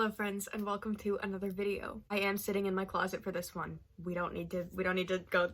Hello friends, and welcome to another video. I am sitting in my closet for this one. We don't need to go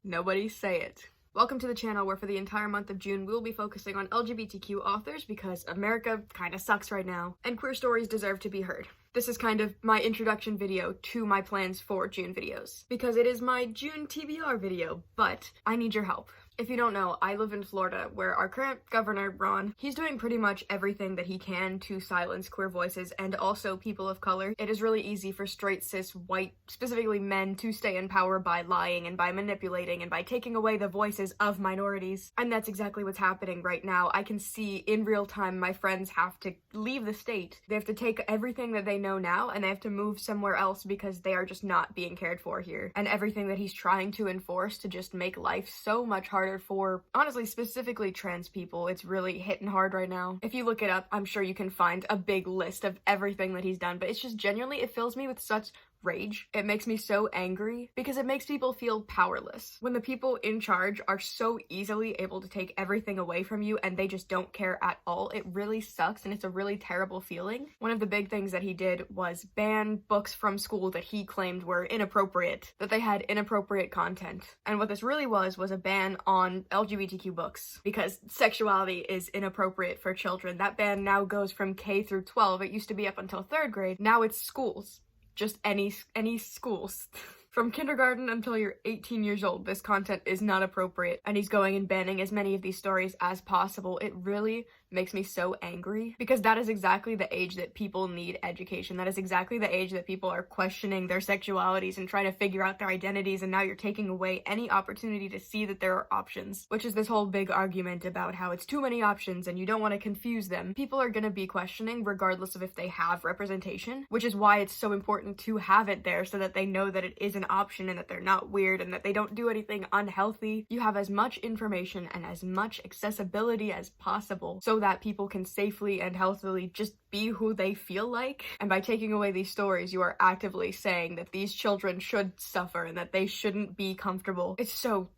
nobody say it. Welcome to the channel where for the entire month of June we will be focusing on LGBTQ authors because America kinda sucks right now, and queer stories deserve to be heard. This is kind of my introduction video to my plans for June videos, because it is my June TBR video, but I need your help. If you don't know, I live in Florida, where our current governor, Ron, he's doing pretty much everything that he can to silence queer voices and also people of color. It is really easy for straight, cis, white, specifically men, to stay in power by lying and by manipulating and by taking away the voices of minorities. And that's exactly what's happening right now. I can see in real time my friends have to leave the state. They have to take everything that they know now and they have to move somewhere else because they are just not being cared for here. And everything that he's trying to enforce to just make life so much harder for, honestly, specifically trans people, it's really hitting hard right now. If you look it up, I'm sure you can find a big list of everything that he's done, but it's just genuinely, it fills me with such rage. It makes me so angry because it makes people feel powerless. When the people in charge are so easily able to take everything away from you and they just don't care at all, it really sucks and it's a really terrible feeling. One of the big things that he did was ban books from school that he claimed were inappropriate, that they had inappropriate content. And what this really was a ban on LGBTQ books because sexuality is inappropriate for children. That ban now goes from K through 12. It used to be up until 3rd grade. Now it's schools. Just any schools. From kindergarten until you're 18 years old, this content is not appropriate, and he's going and banning as many of these stories as possible. It really makes me so angry because that is exactly the age that people need education. That is exactly the age that people are questioning their sexualities and trying to figure out their identities, and now you're taking away any opportunity to see that there are options, which is this whole big argument about how it's too many options and you don't want to confuse them. People are gonna be questioning regardless of if they have representation, which is why it's so important to have it there so that they know that it is an option and that they're not weird and that they don't do anything unhealthy. You have as much information and as much accessibility as possible so that people can safely and healthily just be who they feel like. And by taking away these stories, you are actively saying that these children should suffer and that they shouldn't be comfortable. It's so...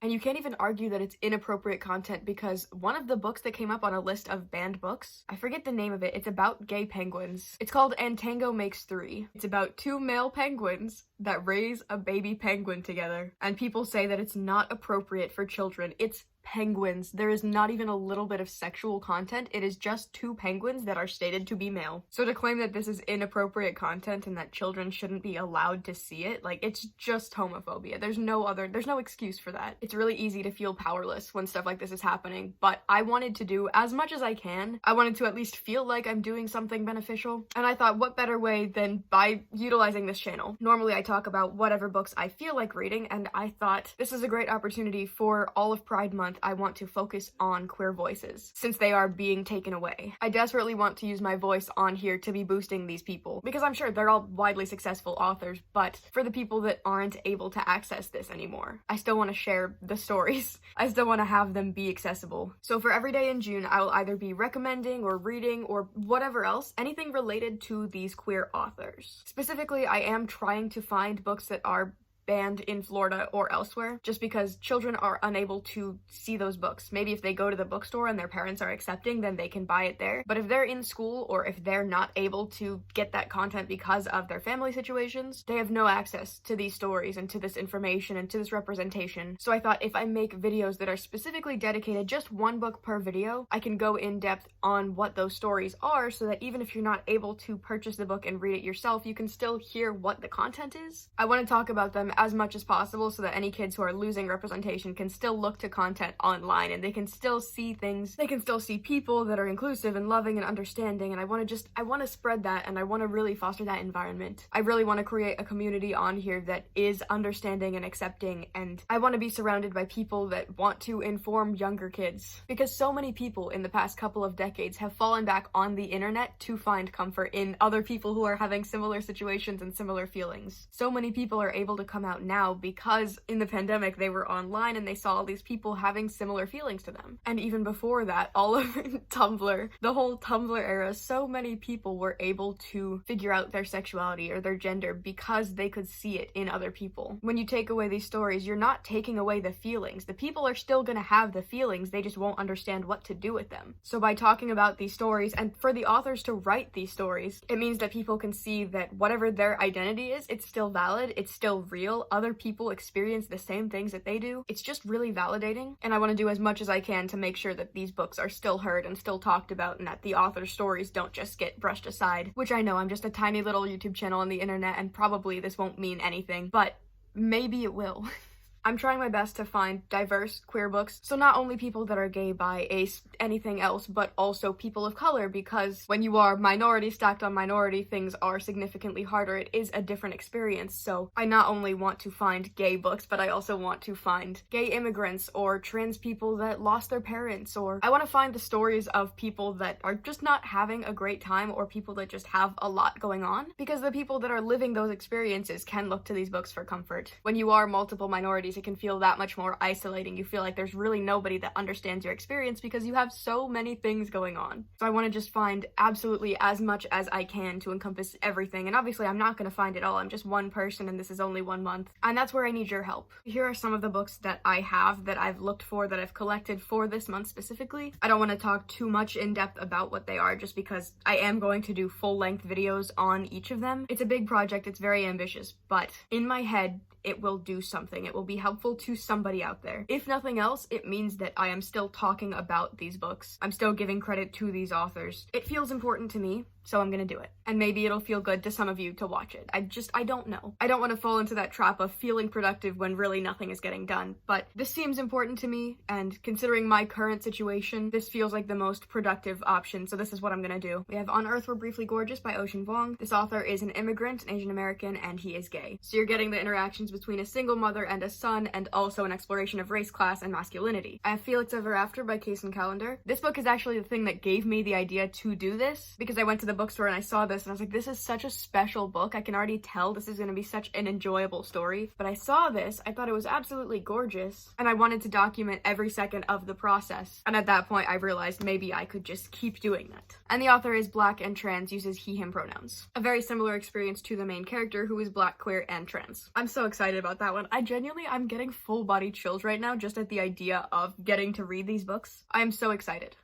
And you can't even argue that it's inappropriate content because one of the books that came up on a list of banned books, I forget the name of it, it's about gay penguins. It's called And Tango Makes Three. It's about 2 male penguins that raise a baby penguin together. And people say that it's not appropriate for children. It's penguins. There is not even a little bit of sexual content. It is just 2 penguins that are stated to be male. So to claim that this is inappropriate content and that children shouldn't be allowed to see it, like, it's just homophobia. There's no excuse for that. It's really easy to feel powerless when stuff like this is happening, but I wanted to do as much as I can. I wanted to at least feel like I'm doing something beneficial, and I thought what better way than by utilizing this channel. Normally I talk about whatever books I feel like reading, and I thought this is a great opportunity for all of Pride Month. I want to focus on queer voices since they are being taken away. I desperately want to use my voice on here to be boosting these people because I'm sure they're all widely successful authors, but for the people that aren't able to access this anymore, I still want to share the stories. I still want to have them be accessible. So for every day in June, I will either be recommending or reading or whatever else, anything related to these queer authors. Specifically, I am trying to find books that are banned in Florida or elsewhere just because children are unable to see those books. Maybe if they go to the bookstore and their parents are accepting, then they can buy it there. But if they're in school or if they're not able to get that content because of their family situations, they have no access to these stories and to this information and to this representation. So I thought if I make videos that are specifically dedicated, just 1 book per video, I can go in depth on what those stories are so that even if you're not able to purchase the book and read it yourself, you can still hear what the content is. I want to talk about them as much as possible so that any kids who are losing representation can still look to content online and they can still see things. They can still see people that are inclusive and loving and understanding, and I want to spread that, and I want to really foster that environment. I really want to create a community on here that is understanding and accepting, and I want to be surrounded by people that want to inform younger kids because so many people in the past couple of decades have fallen back on the internet to find comfort in other people who are having similar situations and similar feelings. So many people are able to come out now because in the pandemic they were online and they saw all these people having similar feelings to them. And even before that, all of Tumblr, the whole Tumblr era, so many people were able to figure out their sexuality or their gender because they could see it in other people. When you take away these stories, you're not taking away the feelings. The people are still gonna have the feelings, they just won't understand what to do with them. So by talking about these stories, and for the authors to write these stories, it means that people can see that whatever their identity is, it's still valid, it's still real, other people experience the same things that they do. It's just really validating, and I want to do as much as I can to make sure that these books are still heard and still talked about, and that the author's stories don't just get brushed aside, which I know I'm just a tiny little YouTube channel on the internet, and probably this won't mean anything, but maybe it will. I'm trying my best to find diverse queer books, so not only people that are gay, bi, ace, anything else, but also people of color, because when you are minority stacked on minority, things are significantly harder. It is a different experience, so I not only want to find gay books, but I also want to find gay immigrants or trans people that lost their parents, or I want to find the stories of people that are just not having a great time or people that just have a lot going on, because the people that are living those experiences can look to these books for comfort. When you are multiple minorities, it can feel that much more isolating. You feel like there's really nobody that understands your experience because you have so many things going on. So I want to just find absolutely as much as I can to encompass everything, and obviously I'm not going to find it all. I'm just one person and this is only 1 month, and that's where I need your help. Here are some of the books that I have, that I've looked for, that I've collected for this month specifically. I don't want to talk too much in depth about what they are just because I am going to do full-length videos on each of them. It's a big project, it's very ambitious, but in my head, it will do something. It will be helpful to somebody out there. If nothing else, it means that I am still talking about these books. I'm still giving credit to these authors. It feels important to me, so I'm gonna do it. And maybe it'll feel good to some of you to watch it. I don't know. I don't want to fall into that trap of feeling productive when really nothing is getting done, but this seems important to me, and considering my current situation, this feels like the most productive option, so this is what I'm gonna do. We have On Earth We're Briefly Gorgeous by Ocean Vuong. This author is an immigrant, an Asian American, and he is gay. So you're getting the interactions between a single mother and a son, and also an exploration of race, class, and masculinity. I have Felix Ever After by Kaysen Callender. This book is actually the thing that gave me the idea to do this, because I went to the bookstore and I saw this and I was like, this is such a special book. I can already tell this is going to be such an enjoyable story. But I saw this, I thought it was absolutely gorgeous, and I wanted to document every second of the process. And at that point I realized maybe I could just keep doing that. And the author is Black and trans, uses he, him pronouns. A very similar experience to the main character, who is Black, queer, and trans. I'm so excited about that one. I'm getting full body chills right now just at the idea of getting to read these books. I am so excited.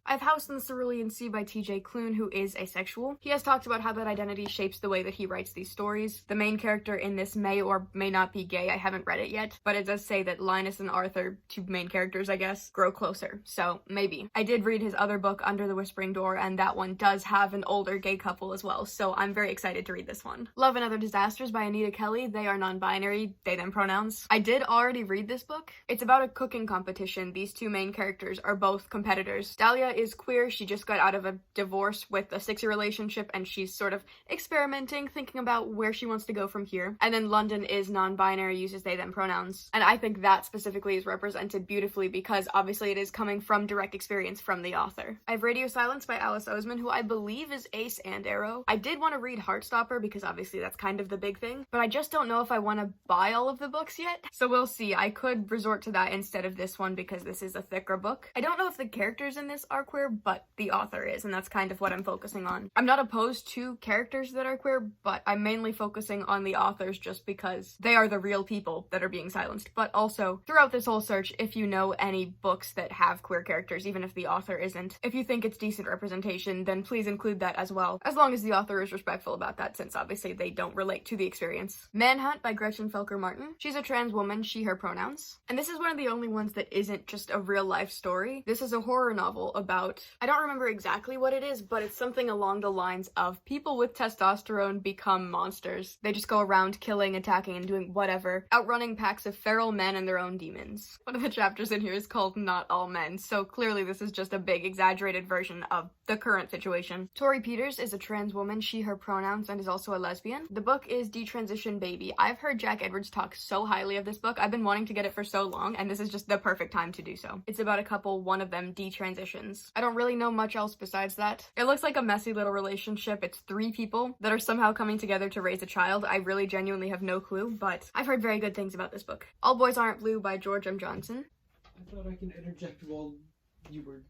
I have House in the Cerulean Sea by TJ Klune, who is asexual. He has talked about how that identity shapes the way that he writes these stories. The main character in this may or may not be gay. I haven't read it yet, but it does say that Linus and Arthur, two main characters, I guess, grow closer. So maybe. I did read his other book, Under the Whispering Door, and that one does have an older gay couple as well, so I'm very excited to read this one. Love and Other Disasters by Anita Kelly. They are non-binary, they them pronouns. I did already read this book. It's about a cooking competition. These two main characters are both competitors. Dahlia is queer. She just got out of a divorce with a 6-year relationship, and she's sort of experimenting, thinking about where she wants to go from here. And then London is non-binary, uses they them pronouns. And I think that specifically is represented beautifully because obviously it is coming from direct experience from the author. I have Radio Silence by Alice Oseman, who I believe is Ace and Arrow. I did want to read Heartstopper because obviously that's kind of the big thing, but I just don't know if I want to buy all of the books yet. So we'll see. I could resort to that instead of this one because this is a thicker book. I don't know if the characters in this are queer, but the author is, and that's kind of what I'm focusing on. I'm not opposed to characters that are queer, but I'm mainly focusing on the authors just because they are the real people that are being silenced. But also, throughout this whole search, if you know any books that have queer characters, even if the author isn't, if you think it's decent representation, then please include that as well, as long as the author is respectful about that, since obviously they don't relate to the experience. Manhunt by Gretchen Felker Martin. She's a trans woman, she, her pronouns. And this is one of the only ones that isn't just a real life story. This is a horror novel about, I don't remember exactly what it is, but it's something along the lines of people with testosterone become monsters. They just go around killing, attacking, and doing whatever, outrunning packs of feral men and their own demons. One of the chapters in here is called Not All Men, so clearly this is just a big exaggerated version of the current situation. Tori Peters is a trans woman, she, her pronouns, and is also a lesbian. The book is Detransition Baby. I've heard Jack Edwards talk so highly of this book. I've been wanting to get it for so long, and this is just the perfect time to do so. It's about a couple, one of them detransitions. books. I don't really know much else besides that. It looks like a messy little relationship. It's 3 people that are somehow coming together to raise a child. I really genuinely have no clue, but I've heard very good things about this book. All Boys Aren't Blue by George M. Johnson. I thought I can interject while you were,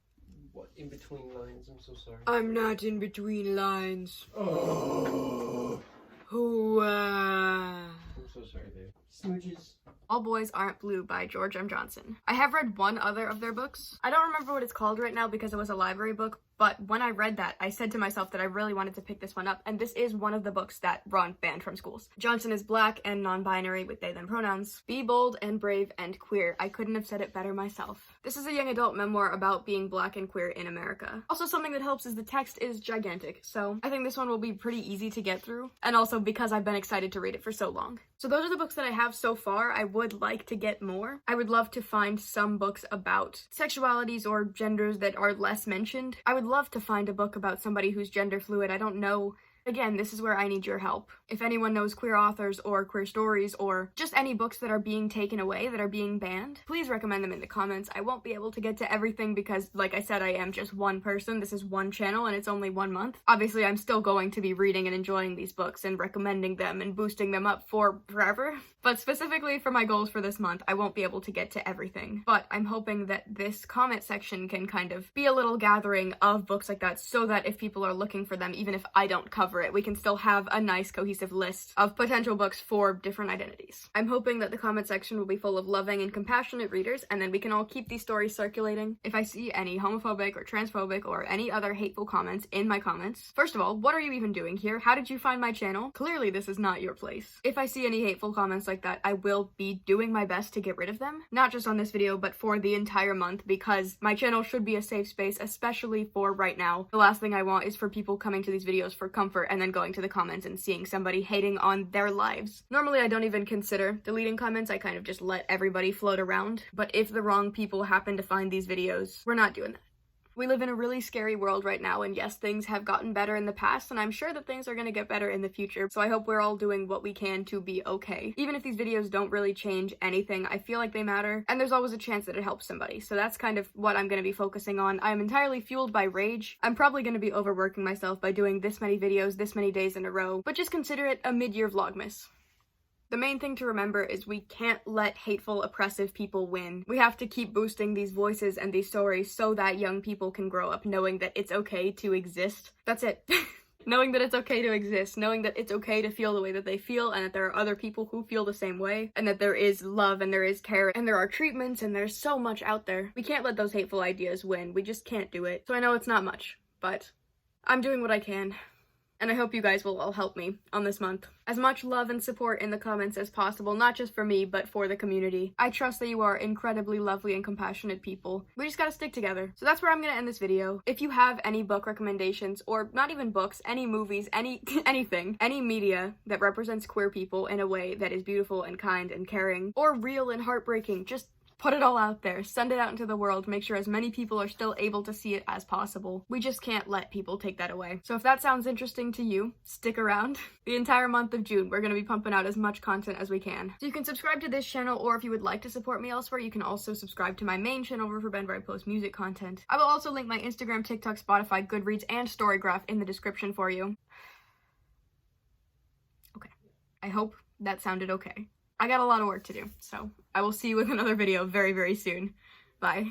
in between lines. I'm so sorry. I'm not in between lines. Oh. I'm so sorry, babe. Smooches. All Boys Aren't Blue by George M. Johnson. I have read one other of their books. I don't remember what it's called right now because it was a library book, but when I read that, I said to myself that I really wanted to pick this one up, and this is one of the books that Ron banned from schools. Johnson is black and non-binary with they, them pronouns. Be bold and brave and queer. I couldn't have said it better myself. This is a young adult memoir about being black and queer in America. Also, something that helps is the text is gigantic, so I think this one will be pretty easy to get through, and also because I've been excited to read it for so long. So those are the books that I have so far. I would like to get more. I would love to find some books about sexualities or genders that are less mentioned. I would love to find a book about somebody who's gender fluid. I don't know. Again, this is where I need your help. If anyone knows queer authors or queer stories or just any books that are being taken away, that are being banned, please recommend them in the comments. I won't be able to get to everything because, like I said, I am just one person. This is one channel and it's only 1 month. Obviously, I'm still going to be reading and enjoying these books and recommending them and boosting them up for forever. But specifically for my goals for this month, I won't be able to get to everything. But I'm hoping that this comment section can kind of be a little gathering of books like that so that if people are looking for them, even if I don't cover it, we can still have a nice cohesive list of potential books for different identities. I'm hoping that the comment section will be full of loving and compassionate readers, and then we can all keep these stories circulating. If I see any homophobic or transphobic or any other hateful comments in my comments, first of all, what are you even doing here? How did you find my channel? Clearly this is not your place. If I see any hateful comments like that, I will be doing my best to get rid of them. Not just on this video, but for the entire month, because my channel should be a safe space, especially for right now. The last thing I want is for people coming to these videos for comfort and then going to the comments and seeing somebody hating on their lives. Normally I don't even consider deleting comments, I kind of just let everybody float around, but if the wrong people happen to find these videos, we're not doing that. We live in a really scary world right now, and yes, things have gotten better in the past, and I'm sure that things are gonna get better in the future, so I hope we're all doing what we can to be okay. Even if these videos don't really change anything, I feel like they matter, and there's always a chance that it helps somebody, so that's kind of what I'm gonna be focusing on. I'm entirely fueled by rage. I'm probably gonna be overworking myself by doing this many videos, this many days in a row, but just consider it a mid-year vlogmas. The main thing to remember is we can't let hateful, oppressive people win. We have to keep boosting these voices and these stories so that young people can grow up knowing that it's okay to exist. That's it. Knowing that it's okay to exist, knowing that it's okay to feel the way that they feel and that there are other people who feel the same way, and that there is love and there is care and there are treatments and there's so much out there. We can't let those hateful ideas win. We just can't do it. So I know it's not much, but I'm doing what I can. And I hope you guys will all help me on this month. As much love and support in the comments as possible, not just for me, but for the community. I trust that you are incredibly lovely and compassionate people. We just gotta stick together. So that's where I'm gonna end this video. If you have any book recommendations, or not even books, any movies, anything, any media that represents queer people in a way that is beautiful and kind and caring, or real and heartbreaking, just put it all out there, send it out into the world, make sure as many people are still able to see it as possible. We just can't let people take that away. So if that sounds interesting to you, stick around. The entire month of June, we're gonna be pumping out as much content as we can. So you can subscribe to this channel, or if you would like to support me elsewhere, you can also subscribe to my main channel, riverbxnd, where I post music content. I will also link my Instagram, TikTok, Spotify, Goodreads, and Storygraph in the description for you. Okay. I hope that sounded okay. I got a lot of work to do, so I will see you with another video very, very soon. Bye.